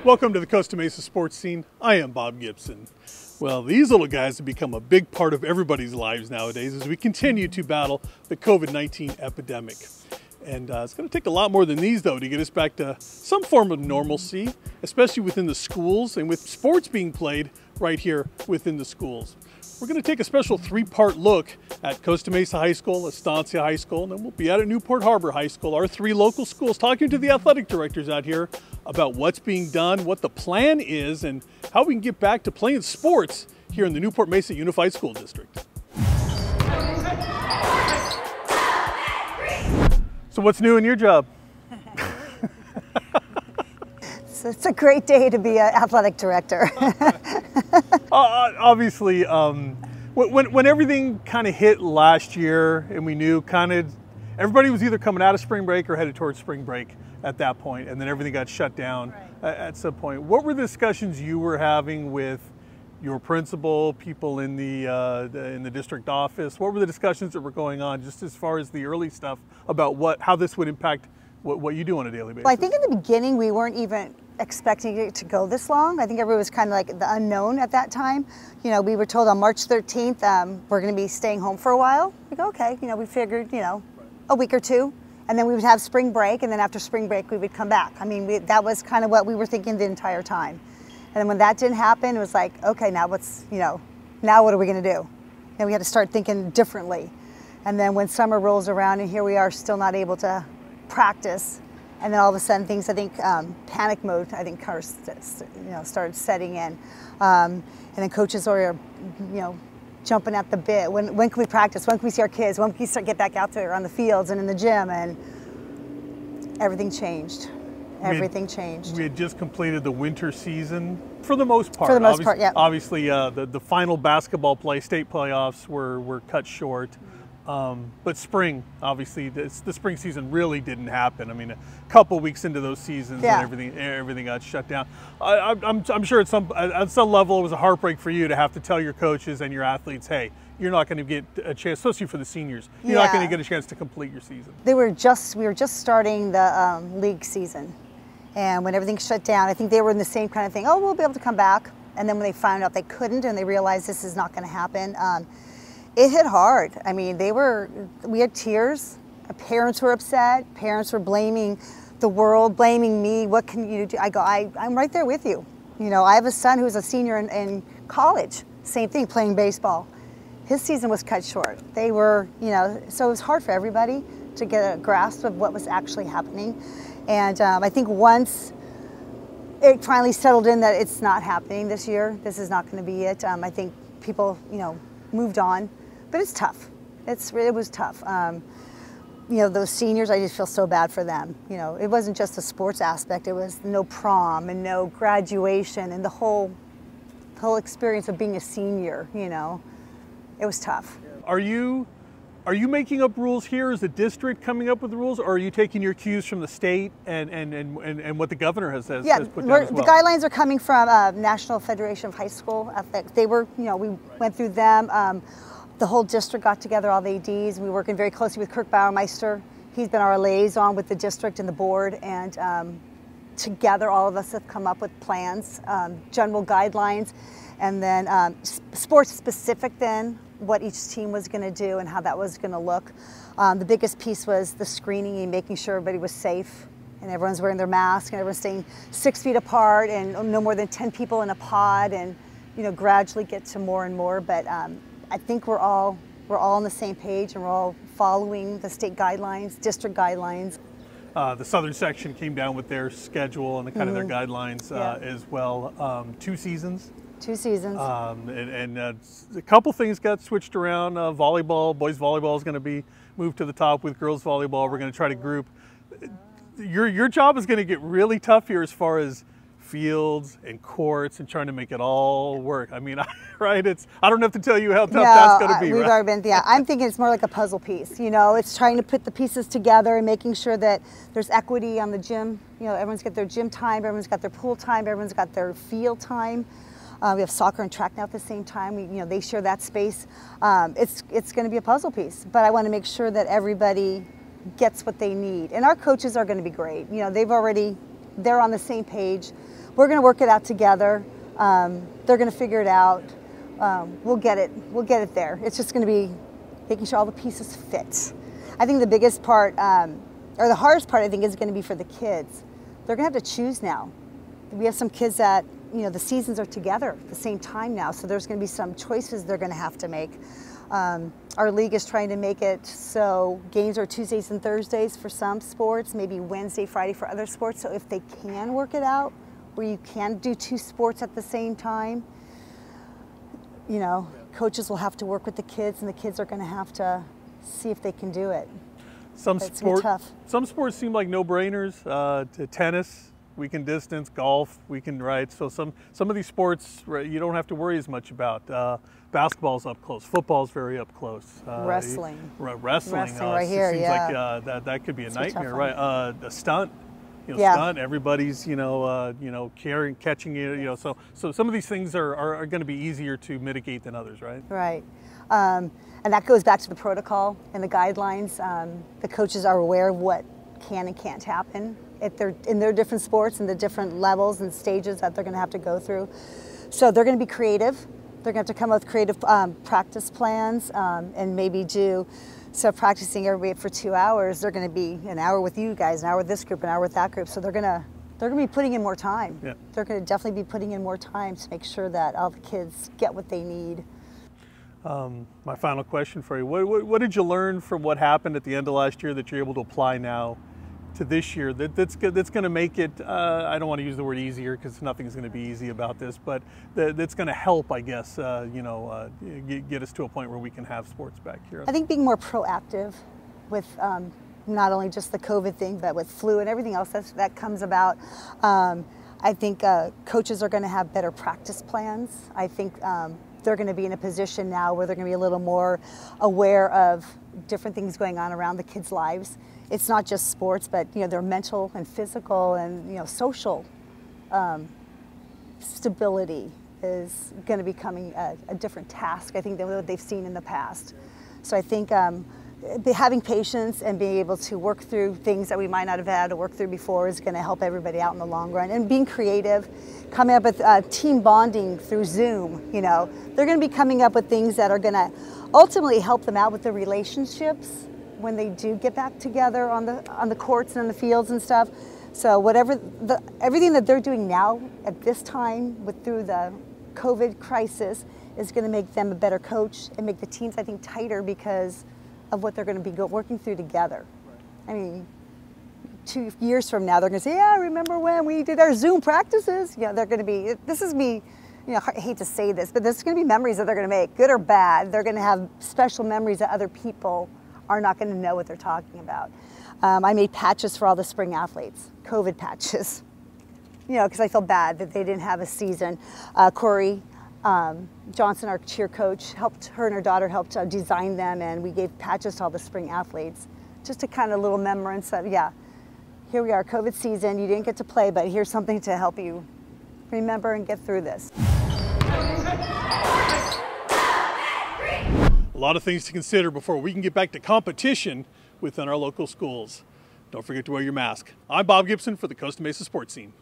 Welcome to the Costa Mesa sports scene. I am Bob Gibson. Well, these little guys have become a big part of everybody's lives nowadays as we continue to battle the COVID-19 epidemic. And it's going to take a lot more than these, though, to get us back to some form of normalcy, especially within the schools and with sports being played right here within the schools. We're going to take a special three-part look at Costa Mesa High School, Estancia High School, and then we'll be out at Newport Harbor High School, our three local schools, talking to the athletic directors out here about what's being done, what the plan is, and how we can get back to playing sports here in the Newport Mesa Unified School District. So what's new in your job? It's a great day to be an athletic director. Obviously, when everything kind of hit last year and we knew everybody was either coming out of spring break or headed towards spring break at that point, and then everything got shut down at some point. What were the discussions you were having with your principal, people in the district office? What were the discussions that were going on just as far as the early stuff about how this would impact what you do on a daily basis? Well, I think in the beginning we weren't even expecting it to go this long. I think everyone was kind of like the unknown at that time. You know, we were told on March 13th we're going to be staying home for a while. We go, okay, we figured, a week or two, and then we would have spring break, and then after spring break we would come back. I mean, that was kind of what we were thinking the entire time. And then when that didn't happen, it was like, okay, now now what are we going to do? And we had to start thinking differently. And then when summer rolls around and here we are still not able to practice, and then all of a sudden things, I think, panic mode, I think, started setting in. And then coaches are, jumping at the bit. When can we practice? When can we see our kids? When can we get back out there on the fields and in the gym? And everything changed. Everything changed. We had just completed the winter season for the most part. For the most part, yeah. Obviously, the final basketball state playoffs were cut short. But spring, obviously, the spring season really didn't happen. I mean, a couple weeks into those seasons, and everything got shut down. I'm sure at some level it was a heartbreak for you to have to tell your coaches and your athletes, hey, you're not going to get a chance, especially for the seniors. You're not going to get a chance to complete your season. We were just starting the league season, and when everything shut down, I think they were in the same kind of thing. Oh, we'll be able to come back. And then when they found out they couldn't, and they realized this is not going to happen. It hit hard. I mean, we had tears. Parents were upset. Parents were blaming the world, blaming me. What can you do? I go, I'm right there with you. I have a son who's a senior in college. Same thing, playing baseball. His season was cut short. They were, so it was hard for everybody to get a grasp of what was actually happening. And I think once it finally settled in that it's not happening this year, this is not going to be it, I think people, moved on. But it's tough. It was tough. Those seniors, I just feel so bad for them. It wasn't just the sports aspect. It was no prom and no graduation and the whole experience of being a senior. It was tough. Are you making up rules here? Is the district coming up with the rules, or are you taking your cues from the state and what the governor has put down as well? The guidelines are coming from National Federation of High School Athletics. They were, we went through them. The whole district got together, all the ADs. We were working very closely with Kirk Bauermeister. He's been our liaison with the district and the board, and together all of us have come up with plans, general guidelines, and then sports specific then, what each team was going to do and how that was going to look. The biggest piece was the screening and making sure everybody was safe and everyone's wearing their mask and everyone's staying 6 feet apart and no more than 10 people in a pod, and gradually get to more and more. But I think we're all on the same page, and we're all following the state guidelines, district guidelines. The southern section came down with their schedule and the kind of their guidelines as well. 2 seasons. 2 seasons. And a couple things got switched around. Volleyball, boys volleyball is going to be moved to the top with girls volleyball. We're going to try to group. Your job is going to get really tough here as far as fields and courts and trying to make it all work. I mean, right? I don't have to tell you how tough that's going to be. We've already been. Yeah, I'm thinking it's more like a puzzle piece. It's trying to put the pieces together and making sure that there's equity on the gym. Everyone's got their gym time, everyone's got their pool time, everyone's got their field time. We have soccer and track now at the same time. They share that space. It's going to be a puzzle piece, but I want to make sure that everybody gets what they need. And our coaches are going to be great. They're on the same page. we're going to work it out together. They're going to figure it out. We'll get it there. It's just going to be making sure all the pieces fit. I think the biggest part, or the hardest part, I think, is going to be for the kids. They're going to have to choose now. We have some kids that, you know, the seasons are together at the same time now, so there's going to be some choices they're going to have to make. Our league is trying to make it so games are Tuesdays and Thursdays for some sports, maybe Wednesday, Friday for other sports. So if they can work it out, where you can do 2 sports at the same time, you know, coaches will have to work with the kids, and the kids are going to have to see if they can do it. Some sports seem like no-brainers. Tennis, we can distance. Golf, we can ride. So some of these sports, you don't have to worry as much about. Basketball's up close. Football's very up close. Wrestling. Wrestling right here, seems yeah. like that could be a nightmare, right? A stunt. Yeah. Stunt. Everybody's, catching you. So some of these things are going to be easier to mitigate than others, right? Right. And that goes back to the protocol and the guidelines. The coaches are aware of what can and can't happen in their different sports and the different levels and stages that they're going to have to go through. So they're going to be creative. They're going to have to come up with creative practice plans and maybe so practicing everybody for 2 hours, they're going to be an hour with you guys, an hour with this group, an hour with that group. So they're going to be putting in more time. Yeah. They're going to definitely be putting in more time to make sure that all the kids get what they need. My final question for you, what did you learn from what happened at the end of last year that you're able to apply now to this year that's going to make it, I don't want to use the word easier because nothing's going to be easy about this, but that's going to help, I guess, get us to a point where we can have sports back here? I think being more proactive with not only just the COVID thing, but with flu and everything else that comes about. I think coaches are going to have better practice plans. I think they're going to be in a position now where they're going to be a little more aware of different things going on around the kids' lives. It's not just sports, but their mental and physical and social stability is going to be becoming a different task, I think, than what they've seen in the past. So I think having patience and being able to work through things that we might not have had to work through before is going to help everybody out in the long run. And being creative, coming up with team bonding through Zoom, they're going to be coming up with things that are going to ultimately help them out with the relationships when they do get back together on the courts and on the fields and stuff. So everything that they're doing now at this time through the COVID crisis is going to make them a better coach and make the teams, I think, tighter because of what they're going to be working through together. Right. I mean, 2 years from now, they're going to say, yeah, remember when we did our Zoom practices? They're going to be, this is me, I hate to say this, but there's going to be memories that they're going to make, good or bad. They're going to have special memories that other people are not going to know what they're talking about. I made patches for all the spring athletes, COVID patches, because I felt bad that they didn't have a season. Corey Johnson, our cheer coach, her and her daughter helped design them, and we gave patches to all the spring athletes. Just a kind of little remembrance of, yeah, here we are, COVID season, you didn't get to play, but here's something to help you remember and get through this. A lot of things to consider before we can get back to competition within our local schools. Don't forget to wear your mask. I'm Bob Gibson for the Costa Mesa Sports Scene.